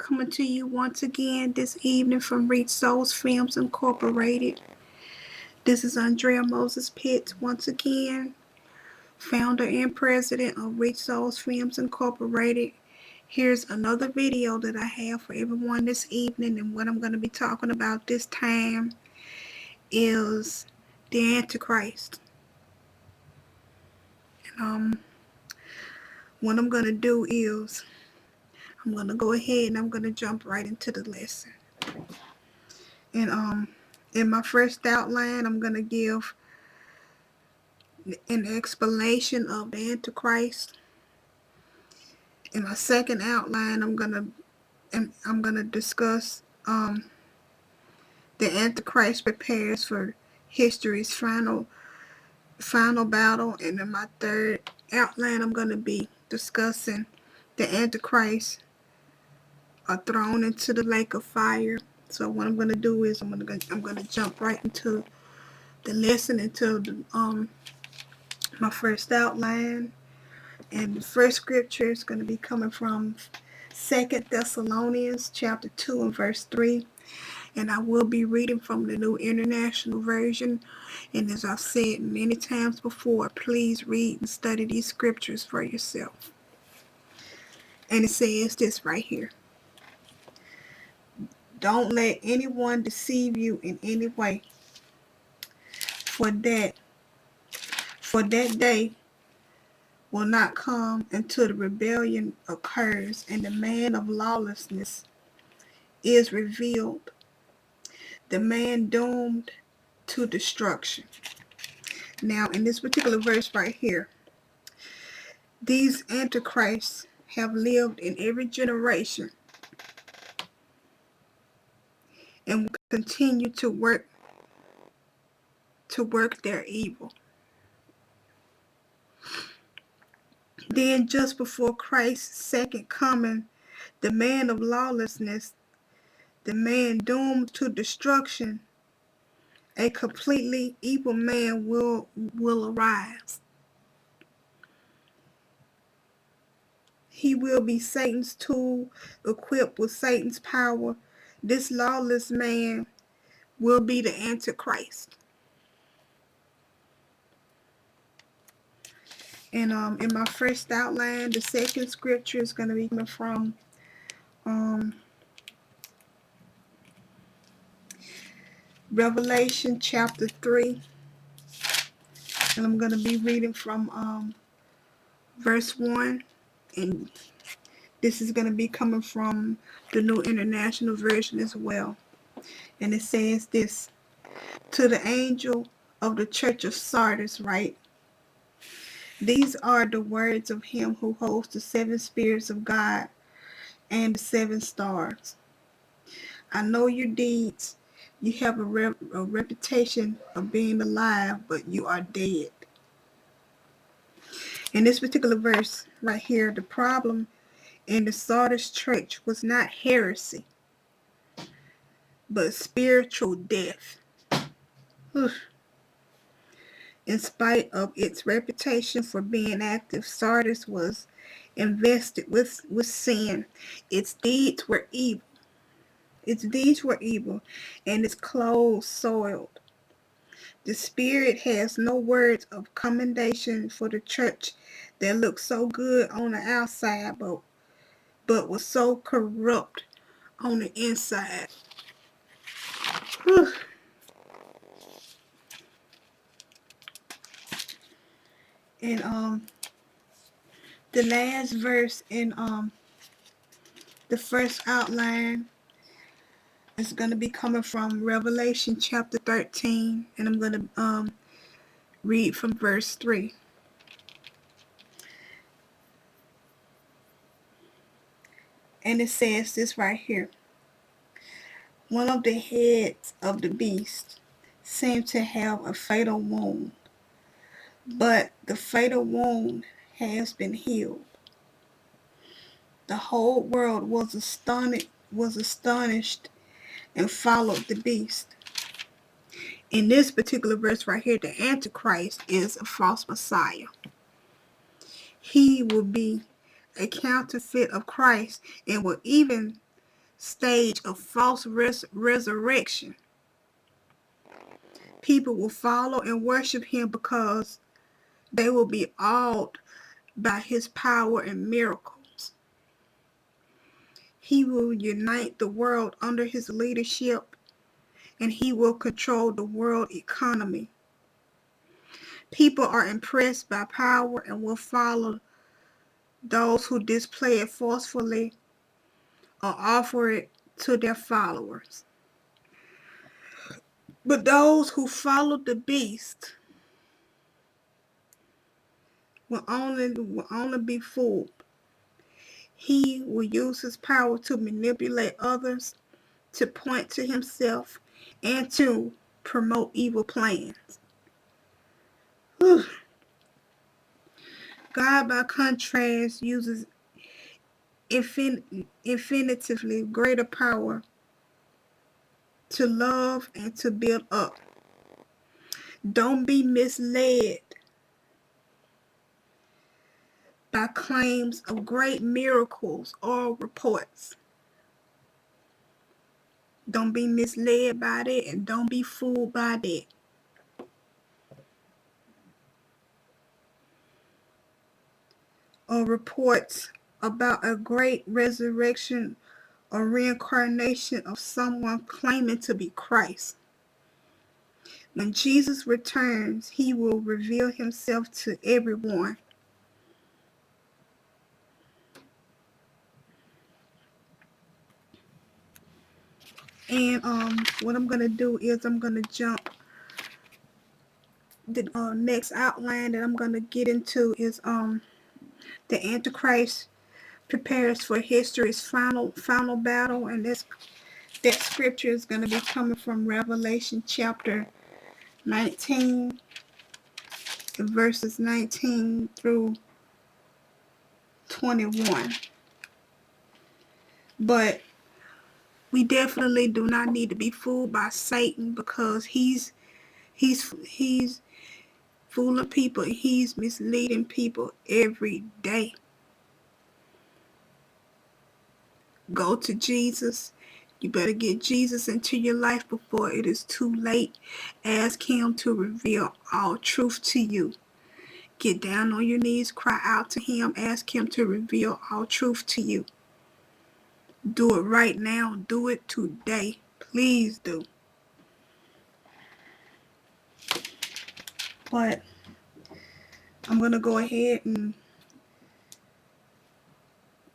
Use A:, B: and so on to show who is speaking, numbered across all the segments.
A: coming to you once again this evening from Reach Souls Films Incorporated. This is Andrea Moses Pitts once again, founder and president of Reach Souls Films Incorporated. Here's another video that I have for everyone this evening, and what I'm going to be talking about this time is the Antichrist. And what I'm going to do is I'm going to go ahead and I'm going to jump right into the lesson. And in my first outline, I'm going to give an explanation of the Antichrist. In my second outline, I'm going to discuss the Antichrist prepares for history's final battle. And in my third outline, I'm going to be discussing the Antichrist are thrown into the lake of fire. So what I'm going to do is I'm going to jump right into the lesson, into my first outline. And the first scripture is going to be coming from 2 Thessalonians Chapter 2 and verse 3. And I will be reading from the New International Version. And as I've said many times before, please read and study these scriptures for yourself. And it says this right here. Don't let anyone deceive you in any way, for that day will not come until the rebellion occurs and the man of lawlessness is revealed, the man doomed to destruction. Now, in this particular verse right here, these antichrists have lived in every generation and will continue to work their evil. Then just before Christ's second coming, the man of lawlessness, the man doomed to destruction, a completely evil man will arise. He will be Satan's tool, equipped with Satan's power. This lawless man will be the Antichrist. And in my first outline, the second scripture is going to be coming from Revelation Chapter 3. And I'm going to be reading from verse 1. And this is going to be coming from the New International Version as well. And it says this: to the angel of the church of Sardis write, these are the words of him who holds the seven spirits of God and the seven stars. I know your deeds. You have a reputation of being alive, but you are dead. In this particular verse right here, the problem in the Sardis church was not heresy, but spiritual death. In spite of its reputation for being active, Sardis was invested with sin. Its deeds were evil. And its clothes soiled. The Spirit has no words of commendation for the church that looked so good on the outside, but was so corrupt on the inside. And the last verse in the first outline is going to be coming from Revelation Chapter 13, and I'm going to read from verse 3. And it says this right here: one of the heads of the beast seemed to have a fatal wound, but the fatal wound has been healed. The whole world was astonished and followed the beast. In this particular verse right here, the Antichrist is a false Messiah. He will be a counterfeit of Christ and will even stage of false resurrection. People will follow and worship him because they will be awed by his power and miracles. He will unite the world under his leadership, and he will control the world economy. People are impressed by power and will follow those who display it forcefully or offer it to their followers. But those who follow the beast will only be fooled. He will use his power to manipulate others, to point to himself, and to promote evil plans. Whew. God, by contrast, uses infinitely greater power to love and to build up. Don't be misled by claims of great miracles or reports. Don't be misled by that, and don't be fooled by that. Or reports about a great resurrection or reincarnation of someone claiming to be Christ. When Jesus returns, he will reveal himself to everyone. And what I'm going to do is I'm going to jump. The next outline that I'm going to get into is the Antichrist prepares for history's final battle, and that scripture is going to be coming from Revelation chapter 19, verses 19 through 21. But we definitely do not need to be fooled by Satan, because he's fooling people. He's misleading people every day. Go to Jesus. You better get Jesus into your life before it is too late. Ask him to reveal all truth to you. Get down on your knees, cry out to him, ask him to reveal all truth to you. Do it right now. Do it today. Please do. But I'm going to go ahead and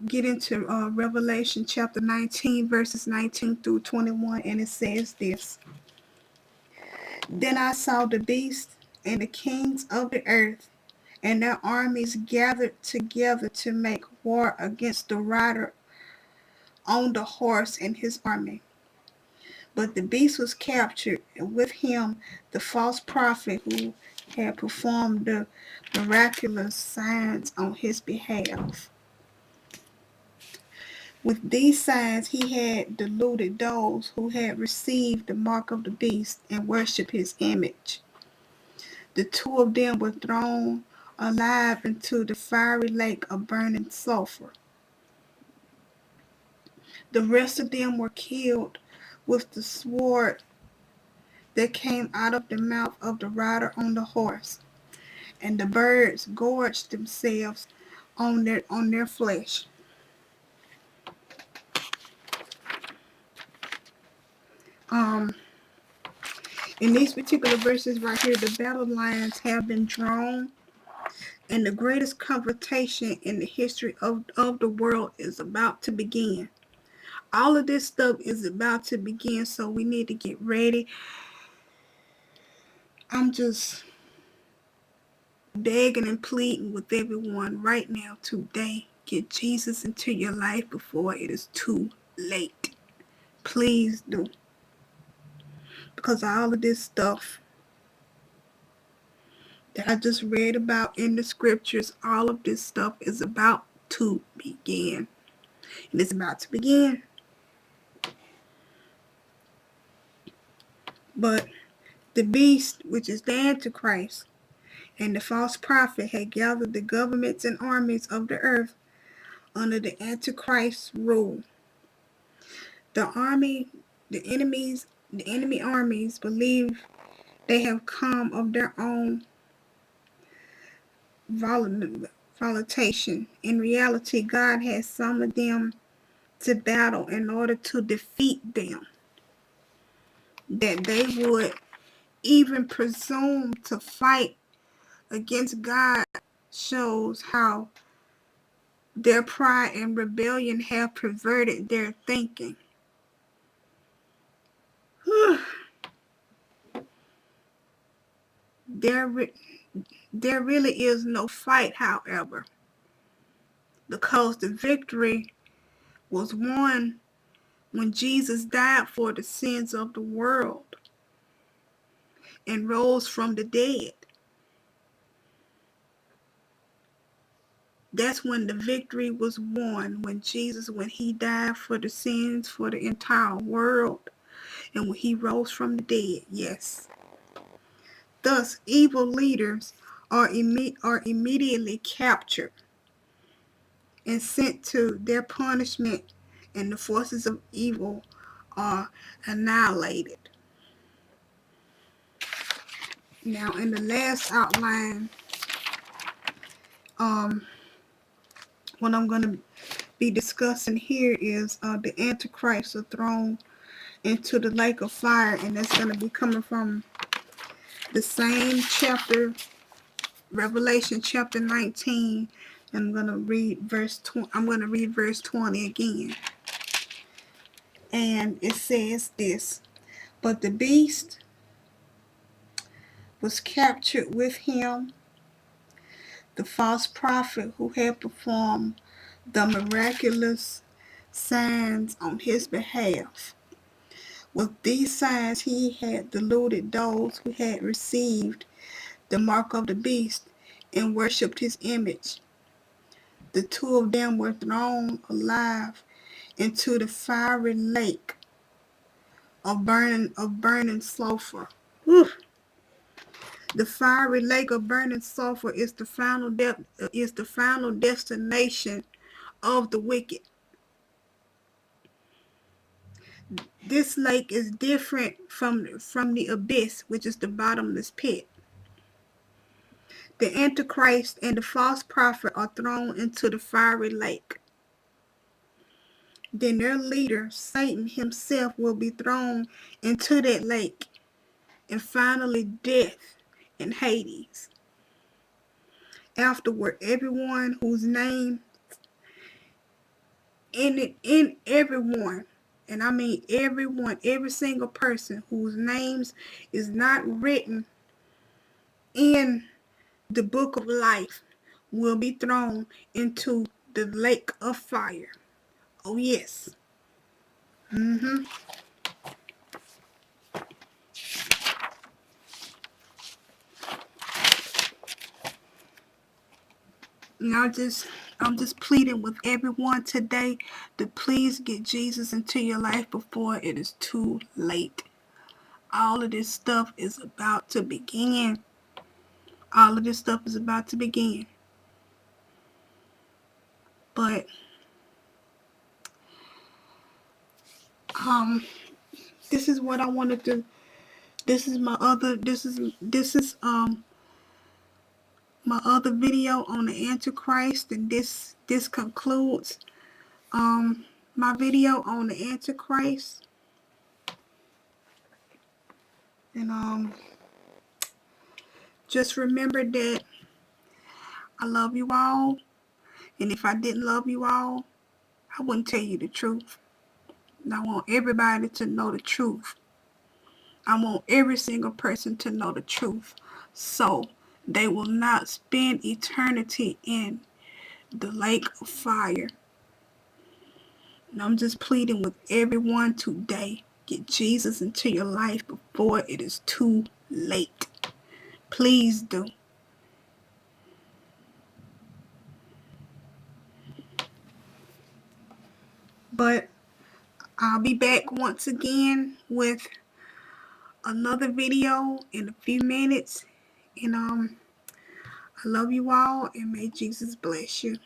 A: get into Revelation chapter 19, verses 19 through 21, and it says this. Then I saw the beast and the kings of the earth and their armies gathered together to make war against the rider on the horse and his army. But the beast was captured, and with him the false prophet who had performed the miraculous signs on his behalf. With these signs he had deluded those who had received the mark of the beast and worshipped his image. The two of them were thrown alive into the fiery lake of burning sulfur. The rest of them were killed with the sword that came out of the mouth of the rider on the horse, and the birds gorged themselves on their flesh. In these particular verses right here, the battle lines have been drawn, and the greatest confrontation in the history of the world is about to begin. All of this stuff is about to begin, so we need to get ready. I'm just begging and pleading with everyone right now today. Get Jesus into your life before it is too late. Please do. Because all of this stuff that I just read about in the scriptures, all of this stuff is about to begin. And it's about to begin. But the beast, which is the Antichrist, and the false prophet had gathered the governments and armies of the earth under the Antichrist's rule. The enemy armies believe they have come of their own volition. In reality, God has summoned them to battle in order to defeat them. That they would even presume to fight against God shows how their pride and rebellion have perverted their thinking. There really is no fight, however, because the victory was won when Jesus died for the sins of the world and rose from the dead. That's when the victory was won, when he died for the sins for the entire world and when he rose from the dead. Yes. Thus, evil leaders are immediately captured and sent to their punishment, and the forces of evil are annihilated. Now, in the last outline, what I'm going to be discussing here is the Antichrist are thrown into the lake of fire, and that's going to be coming from the same chapter, Revelation chapter 19. I'm going to read verse 20 again. And it says this: But the beast was captured with him, the false prophet who had performed the miraculous signs on his behalf. With these signs he had deluded those who had received the mark of the beast and worshipped his image. The two of them were thrown alive into the fiery lake of burning sulfur. Whew. The fiery lake of burning sulfur is the final destination of the wicked. This lake is different from the abyss, which is the bottomless pit. The Antichrist and the false prophet are thrown into the fiery lake. Then their leader, Satan himself, will be thrown into that lake, and finally death and Hades. Afterward, everyone whose name in everyone, and I mean everyone, every single person whose names is not written in the book of life will be thrown into the lake of fire. Oh yes. And I'm just pleading with everyone today to please get Jesus into your life before it is too late. All of this stuff is about to begin. All of this stuff is about to begin. But this is what I wanted to. This is my other. This is my other video on the Antichrist, and this concludes my video on the Antichrist. And just remember that I love you all, and if I didn't love you all, I wouldn't tell you the truth. And I want everybody to know the truth. I want every single person to know the truth, so they will not spend eternity in the lake of fire. And I'm just pleading with everyone today, get Jesus into your life before it is too late. Please do. But I'll be back once again with another video in a few minutes. And I love you all, and may Jesus bless you.